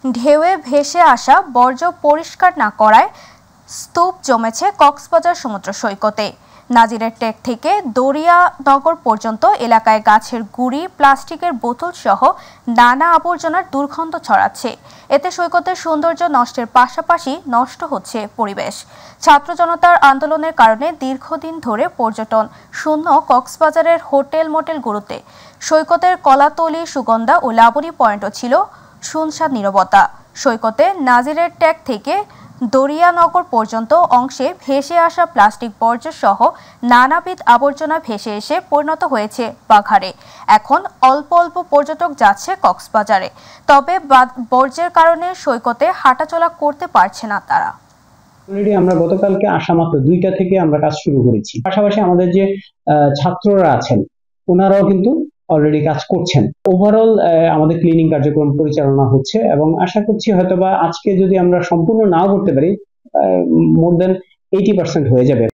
ঢেউয়ে ভেসে আসা বর্জ্য পরিষ্কার না করায় স্তূপ জমেছে কক্সবাজার সমুদ্র সৈকতে। নাজিরের টেক থেকে দরিয়ানগর পর্যন্ত এলাকায় গাছের গুঁড়ি, প্লাস্টিকের বোতল সহ নানা আবর্জনার দুর্গন্ধ ছড়াচ্ছে। এতে সৈকতের সৌন্দর্য নষ্টের পাশাপাশি নষ্ট হচ্ছে পরিবেশ। ছাত্র জনতার আন্দোলনের কারণে দীর্ঘদিন ধরে পর্যটন শূন্য কক্সবাজারের হোটেল মোটেলগুলোতে। সৈকতের কলাতলি, সুগন্ধা ও লাবণী পয়েন্টও ছিল শুনশান নীরবতা। সৈকতে নাজিরের ট্যাগ থেকে দরিয়ানগর পর্যন্ত অংশে ভেসে আসা প্লাস্টিক বর্জ্য সহ নানাবিধ আবর্জনা ভেসে এসে পরিণত হয়েছে বাঘারে। এখন অল্প অল্প পর্যটক যাচ্ছে কক্সবাজারে, তবে বর্জ্যের কারণে সৈকতে হাঁটাচলা করতে পারছে না তারা। অলরেডি আমরা গতকালকে আসা মাত্র 2টা থেকে আমরা কাজ শুরু করেছি। পাশাপাশি আমাদের যে ছাত্ররা আছেন ওনারাও কিন্তু অলরেডি কাজ করছেন। ওভারঅল আমাদের ক্লিনিং কার্যক্রম পরিচালনা হচ্ছে এবং আশা করছি হয়তোবা আজকে যদি আমরা সম্পূর্ণ নাও করতে পারি, মোর দেন 80% হয়ে যাবে।